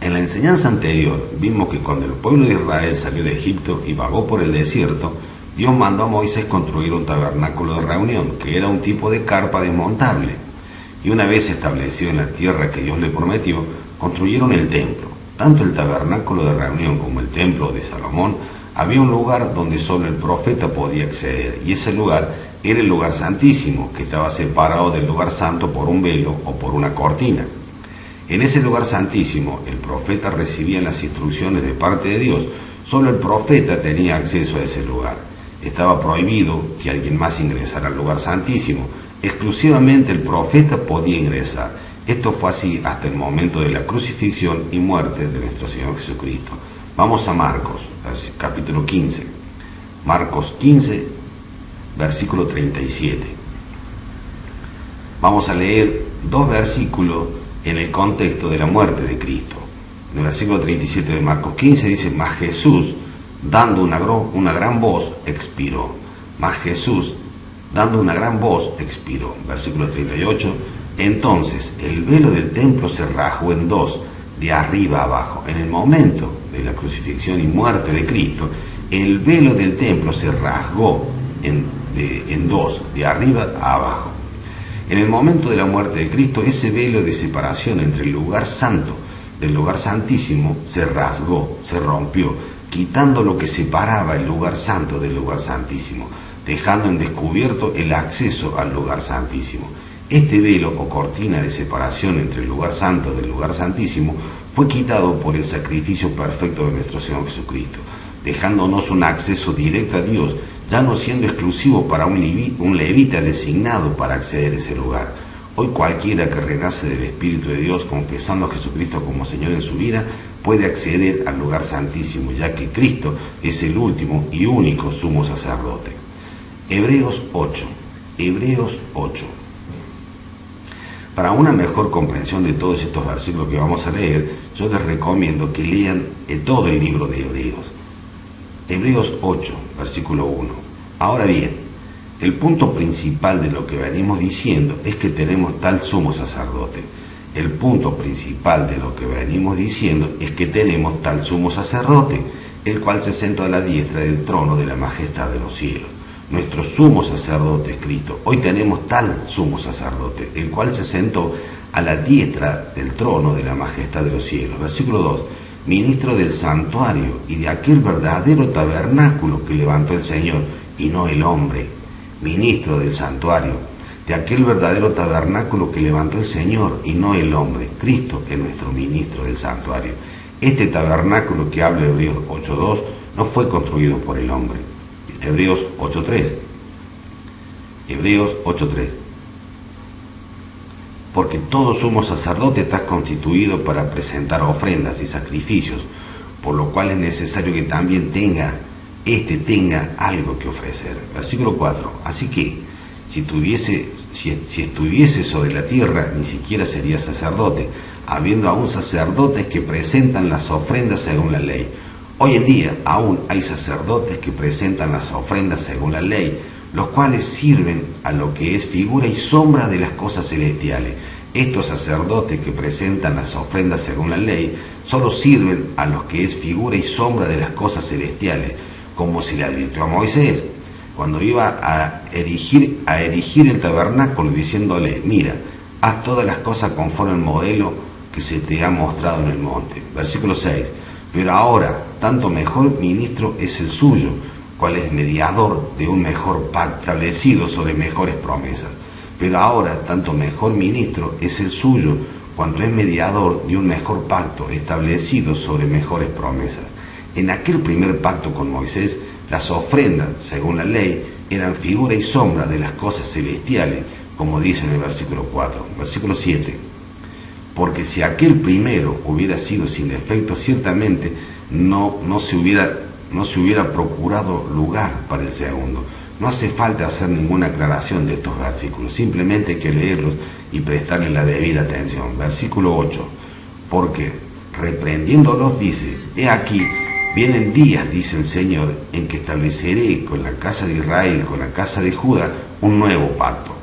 En la enseñanza anterior vimos que cuando el pueblo de Israel salió de Egipto y vagó por el desierto, Dios mandó a Moisés construir un tabernáculo de reunión, que era un tipo de carpa desmontable. Y una vez establecido en la tierra que Dios le prometió, construyeron el templo. Tanto el tabernáculo de reunión como el templo de Salomón, había un lugar donde solo el profeta podía acceder, y ese lugar era el lugar santísimo, que estaba separado del lugar santo por un velo o por una cortina. En ese lugar santísimo, el profeta recibía las instrucciones de parte de Dios. Solo el profeta tenía acceso a ese lugar. Estaba prohibido que alguien más ingresara al lugar santísimo. Exclusivamente el profeta podía ingresar. Esto fue así hasta el momento de la crucifixión y muerte de nuestro Señor Jesucristo. Vamos a Marcos, capítulo 15. Marcos 15, versículo 37. Vamos a leer dos versículos en el contexto de la muerte de Cristo. En el versículo 37 de Marcos 15 dice: mas Jesús, dando una gran voz, expiró. Mas Jesús, dando una gran voz, expiró. Versículo 38, entonces el velo del templo se rasgó en dos, de arriba a abajo. En el momento de la crucifixión y muerte de Cristo, el velo del templo se rasgó en dos, de arriba a abajo. En el momento de la muerte de Cristo, ese velo de separación entre el lugar santo del lugar santísimo se rasgó, se rompió, quitando lo que separaba el lugar santo del lugar santísimo, dejando en descubierto el acceso al lugar santísimo. Este velo o cortina de separación entre el lugar santo del lugar santísimo fue quitado por el sacrificio perfecto de nuestro Señor Jesucristo, dejándonos un acceso directo a Dios, ya no siendo exclusivo para un levita designado para acceder a ese lugar. Hoy cualquiera que renace del Espíritu de Dios, confesando a Jesucristo como Señor en su vida, puede acceder al lugar santísimo, ya que Cristo es el último y único sumo sacerdote. Hebreos 8. Hebreos 8. Para una mejor comprensión de todos estos versículos que vamos a leer, yo les recomiendo que lean todo el libro de Hebreos. Hebreos 8, versículo 1. Ahora bien, el punto principal de lo que venimos diciendo es que tenemos tal sumo sacerdote. El punto principal de lo que venimos diciendo es que tenemos tal sumo sacerdote, el cual se sentó a la diestra del trono de la majestad de los cielos. Nuestro sumo sacerdote es Cristo. Hoy tenemos tal sumo sacerdote, el cual se sentó a la diestra del trono de la majestad de los cielos. Versículo 2. Ministro del santuario y de aquel verdadero tabernáculo que levantó el Señor y no el hombre. Ministro del santuario, de aquel verdadero tabernáculo que levantó el Señor y no el hombre. Cristo es nuestro ministro del santuario. Este tabernáculo que habla Hebreos 8.2 no fue construido por el hombre. Hebreos 8.3. Hebreos 8.3. Porque todo sumo sacerdote está constituido para presentar ofrendas y sacrificios, por lo cual es necesario que también tenga algo que ofrecer. Versículo 4. Así que, si estuviese sobre la tierra, ni siquiera sería sacerdote, habiendo aún sacerdotes que presentan las ofrendas según la ley. Hoy en día aún hay sacerdotes que presentan las ofrendas según la ley, los cuales sirven a lo que es figura y sombra de las cosas celestiales. Estos sacerdotes que presentan las ofrendas según la ley solo sirven a los que es figura y sombra de las cosas celestiales, como se le advirtió a Moisés cuando iba a erigir el tabernáculo, diciéndole: mira, haz todas las cosas conforme al modelo que se te ha mostrado en el monte. Versículo 6. Pero ahora, tanto mejor ministro es el suyo, cual es mediador de un mejor pacto establecido sobre mejores promesas. Pero ahora, tanto mejor ministro es el suyo, cuanto es mediador de un mejor pacto establecido sobre mejores promesas. En aquel primer pacto con Moisés, las ofrendas, según la ley, eran figura y sombra de las cosas celestiales, como dice en el versículo 4. Versículo 7. Porque si aquel primero hubiera sido sin defecto, ciertamente no se hubiera procurado lugar para el segundo. No hace falta hacer ninguna aclaración de estos versículos, simplemente hay que leerlos y prestarle la debida atención. Versículo 8. Porque reprendiéndolos dice: he aquí, vienen días, dice el Señor, en que estableceré con la casa de Israel, con la casa de Judá, un nuevo pacto.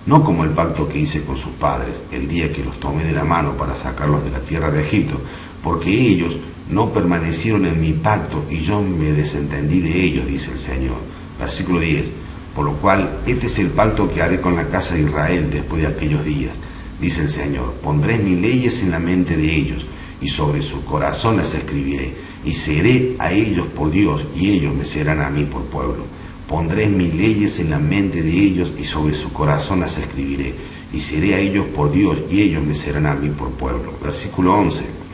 No como el pacto que hice con sus padres, el día que los tomé de la mano para sacarlos de la tierra de Egipto, porque ellos no permanecieron en mi pacto y yo me desentendí de ellos, dice el Señor. Versículo 10. Por lo cual, este es el pacto que haré con la casa de Israel después de aquellos días, dice el Señor. Pondré mis leyes en la mente de ellos, y sobre su corazón las escribiré, y seré a ellos por Dios, y ellos me serán a mí por pueblo. Pondré mis leyes en la mente de ellos, y sobre su corazón las escribiré, y seré a ellos por Dios, y ellos me serán a mí por pueblo. Versículo 11.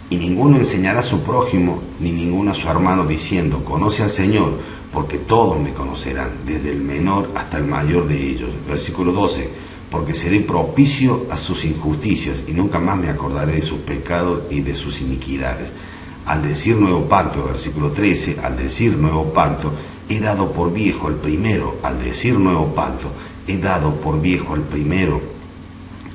Y ninguno enseñará a su prójimo, ni ninguno a su hermano, diciendo, conoce al Señor, porque todos me conocerán, desde el menor hasta el mayor de ellos. Versículo 12. Porque seré propicio a sus injusticias, y nunca más me acordaré de sus pecados y de sus iniquidades. Al decir nuevo pacto, versículo 13, al decir nuevo pacto, he dado por viejo el primero. Al decir nuevo pacto, he dado por viejo el primero,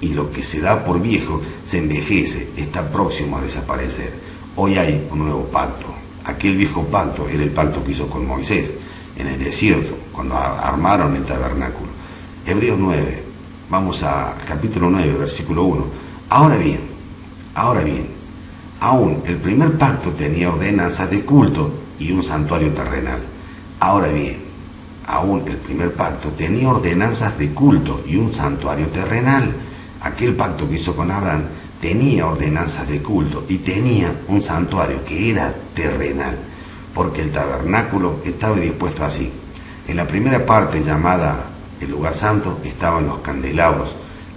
y lo que se da por viejo se envejece, está próximo a desaparecer. Hoy hay un nuevo pacto. Aquel viejo pacto era el pacto que hizo con Moisés en el desierto, cuando armaron el tabernáculo. Hebreos 9, vamos a capítulo 9, versículo 1. Ahora bien, aún el primer pacto tenía ordenanzas de culto y un santuario terrenal. Ahora bien, aún el primer pacto tenía ordenanzas de culto y un santuario terrenal. Aquel pacto que hizo con Abraham tenía ordenanzas de culto y tenía un santuario que era terrenal, porque el tabernáculo estaba dispuesto así. En la primera parte, llamada el lugar santo, estaban los candelabros,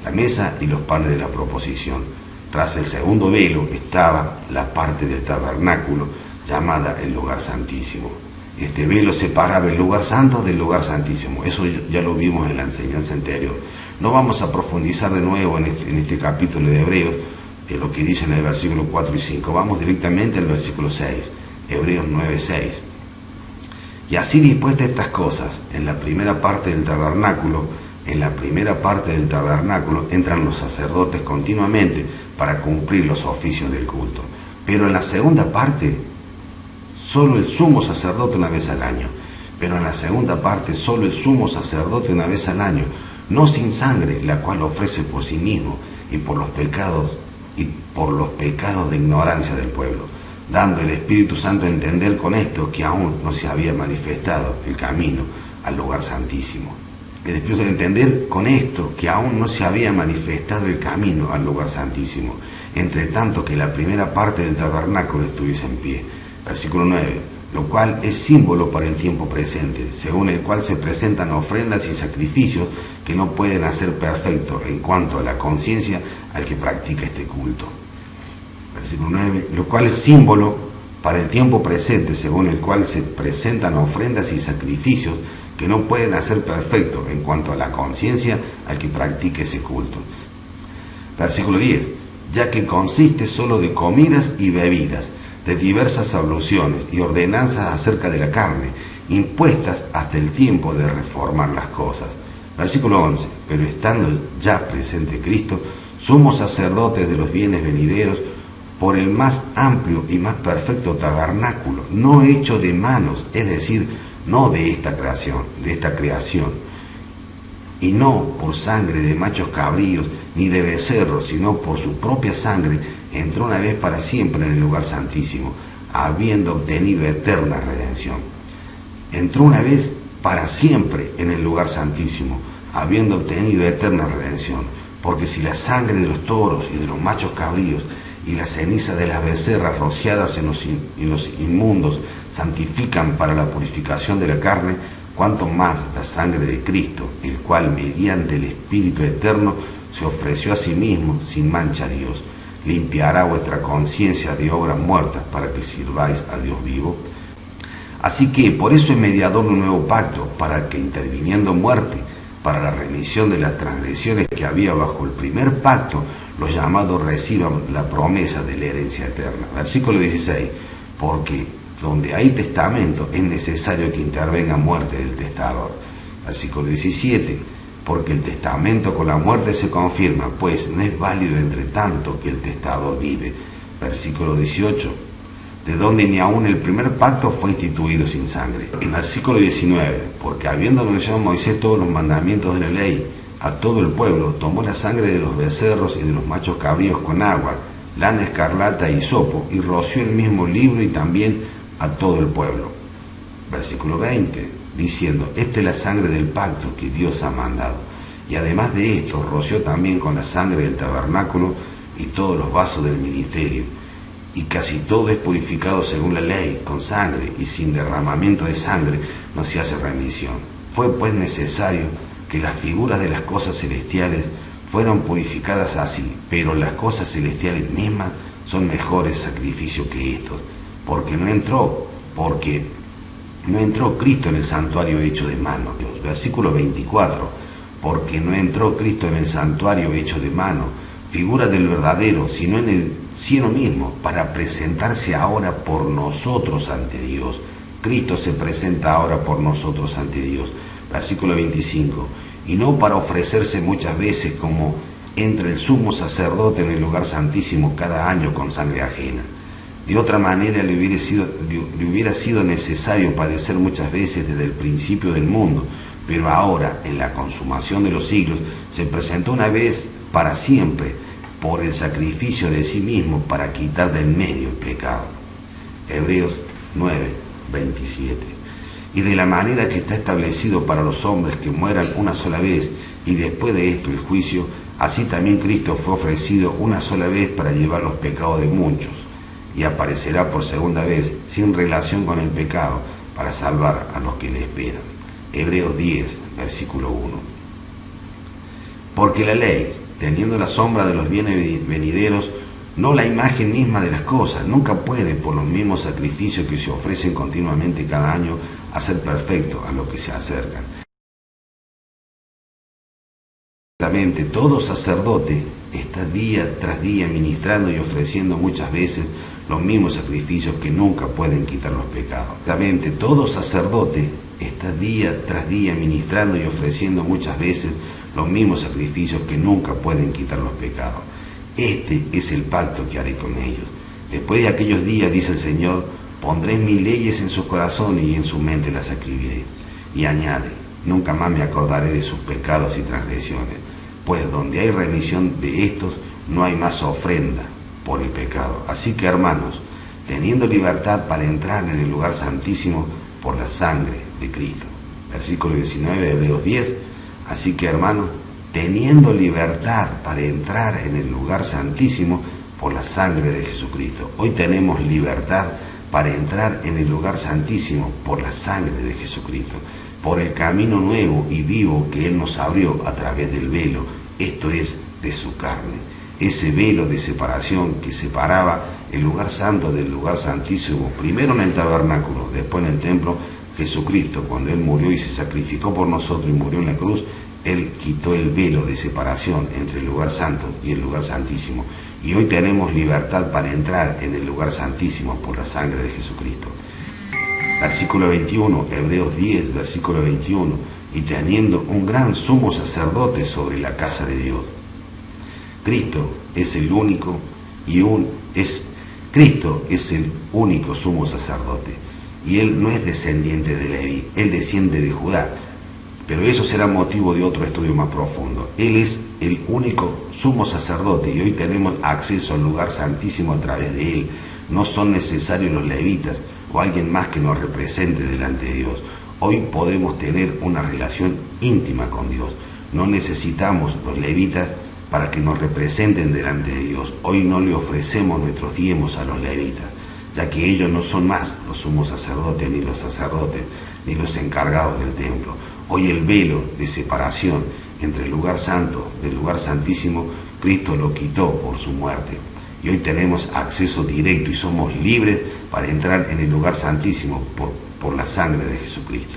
la mesa y los panes de la proposición. Tras el segundo velo estaba la parte del tabernáculo, llamada el lugar santísimo. Este velo separaba el lugar santo del lugar santísimo. Eso ya lo vimos en la enseñanza anterior. No vamos a profundizar de nuevo en este capítulo de Hebreos, lo que dice en el versículo 4 y 5. Vamos directamente al versículo 6, Hebreos 9, 6. Y así dispuestas estas cosas, en la primera parte del tabernáculo entran los sacerdotes continuamente para cumplir los oficios del culto. Pero en la segunda parte, solo el sumo sacerdote una vez al año. No sin sangre, la cual ofrece por sí mismo y por los pecados de ignorancia del pueblo, dando el Espíritu Santo a entender con esto que aún no se había manifestado el camino al lugar santísimo. El Espíritu Santo a entender con esto que aún no se había manifestado el camino al lugar santísimo, entre tanto que la primera parte del tabernáculo estuviese en pie. Versículo 9. Lo cual es símbolo para el tiempo presente, según el cual se presentan ofrendas y sacrificios que no pueden hacer perfecto en cuanto a la conciencia al que practica este culto. Versículo 9, lo cual es símbolo para el tiempo presente, según el cual se presentan ofrendas y sacrificios que no pueden hacer perfecto en cuanto a la conciencia al que practica ese culto. Versículo 10, ya que consiste solo de comidas y bebidas, de diversas abluciones y ordenanzas acerca de la carne, impuestas hasta el tiempo de reformar las cosas. Versículo 11, pero estando ya presente Cristo, somos sacerdotes de los bienes venideros por el más amplio y más perfecto tabernáculo, no hecho de manos, es decir, no de esta creación, y no por sangre de machos cabríos ni de becerros, sino por su propia sangre, entró una vez para siempre en el lugar santísimo, habiendo obtenido eterna redención. Entró una vez para siempre en el lugar santísimo, habiendo obtenido eterna redención, porque si la sangre de los toros y de los machos cabríos y la ceniza de las becerras rociadas en los inmundos santifican para la purificación de la carne, cuanto más la sangre de Cristo, el cual mediante el Espíritu eterno se ofreció a sí mismo sin mancha a Dios, limpiará vuestra conciencia de obras muertas para que sirváis a Dios vivo. Así que por eso es mediador de un nuevo pacto, para que interviniendo muerte para la remisión de las transgresiones que había bajo el primer pacto, los llamados reciban la promesa de la herencia eterna. Versículo 16, porque donde hay testamento es necesario que intervenga muerte del testador. Versículo 17, porque el testamento con la muerte se confirma, pues no es válido entre tanto que el testador vive. Versículo 18, de donde ni aun el primer pacto fue instituido sin sangre. Versículo 19, porque habiendo anunciado Moisés todos los mandamientos de la ley a todo el pueblo, tomó la sangre de los becerros y de los machos cabríos con agua, lana escarlata y hisopo, y roció el mismo libro y también a todo el pueblo. Versículo 20, diciendo, esta es la sangre del pacto que Dios ha mandado. Y además de esto, roció también con la sangre del tabernáculo y todos los vasos del ministerio. Y casi todo es purificado según la ley, con sangre, y sin derramamiento de sangre no se hace remisión. Fue pues necesario que las figuras de las cosas celestiales fueron purificadas así, pero las cosas celestiales mismas son mejores sacrificios que estos, porque no entró Cristo en el santuario hecho de mano. Versículo 24, porque no entró Cristo en el santuario hecho de mano, figura del verdadero, sino en el cielo mismo, para presentarse ahora por nosotros ante Dios. Cristo se presenta ahora por nosotros ante Dios. Versículo 25, y no para ofrecerse muchas veces como entra el sumo sacerdote en el lugar santísimo cada año con sangre ajena. De otra manera le hubiera sido necesario padecer muchas veces desde el principio del mundo, pero ahora, en la consumación de los siglos, se presentó una vez para siempre por el sacrificio de sí mismo para quitar del medio el pecado. Hebreos 9, 27. Y de la manera que está establecido para los hombres que mueran una sola vez y después de esto el juicio, así también Cristo fue ofrecido una sola vez para llevar los pecados de muchos, y aparecerá por segunda vez sin relación con el pecado para salvar a los que le esperan. Hebreos 10, versículo 1. Porque la ley, teniendo la sombra de los bienes venideros, no la imagen misma de las cosas, nunca puede, por los mismos sacrificios que se ofrecen continuamente cada año, hacer perfecto a los que se acercan. Todo sacerdote está día tras día ministrando y ofreciendo muchas veces los mismos sacrificios que nunca pueden quitar los pecados. Todo sacerdote está día tras día ministrando y ofreciendo muchas veces los mismos sacrificios que nunca pueden quitar los pecados. Este es el pacto que haré con ellos. Después de aquellos días, dice el Señor, pondré mis leyes en sus corazones y en su mente las escribiré. Y añade, nunca más me acordaré de sus pecados y transgresiones, pues donde hay remisión de estos, no hay más ofrenda por el pecado. Así que, hermanos, teniendo libertad para entrar en el lugar santísimo por la sangre de Cristo. Versículo 19 de Hebreos 10. Así que, hermanos, teniendo libertad para entrar en el lugar santísimo por la sangre de Jesucristo. Hoy tenemos libertad para entrar en el lugar santísimo por la sangre de Jesucristo, por el camino nuevo y vivo que Él nos abrió a través del velo, esto es, de su carne. Ese velo de separación que separaba el lugar santo del lugar santísimo, primero en el tabernáculo, después en el templo. Jesucristo, cuando Él murió y se sacrificó por nosotros y murió en la cruz, Él quitó el velo de separación entre el lugar santo y el lugar santísimo. Y hoy tenemos libertad para entrar en el lugar santísimo por la sangre de Jesucristo. Versículo 21, Hebreos 10, versículo 21, y teniendo un gran sumo sacerdote sobre la casa de Dios. Cristo es el único sumo sacerdote, y Él no es descendiente de Leví, Él desciende de Judá, pero eso será motivo de otro estudio más profundo. Él es el único sumo sacerdote y hoy tenemos acceso al lugar santísimo a través de Él. No son necesarios los levitas o alguien más que nos represente delante de Dios. Hoy podemos tener una relación íntima con Dios. No necesitamos los levitas para que nos representen delante de Dios. Hoy no le ofrecemos nuestros diezmos a los levitas, ya que ellos no son más los sumos sacerdotes, ni los sacerdotes, ni los encargados del templo. Hoy el velo de separación entre el lugar santo del lugar santísimo, Cristo lo quitó por su muerte. Y hoy tenemos acceso directo y somos libres para entrar en el lugar santísimo por la sangre de Jesucristo.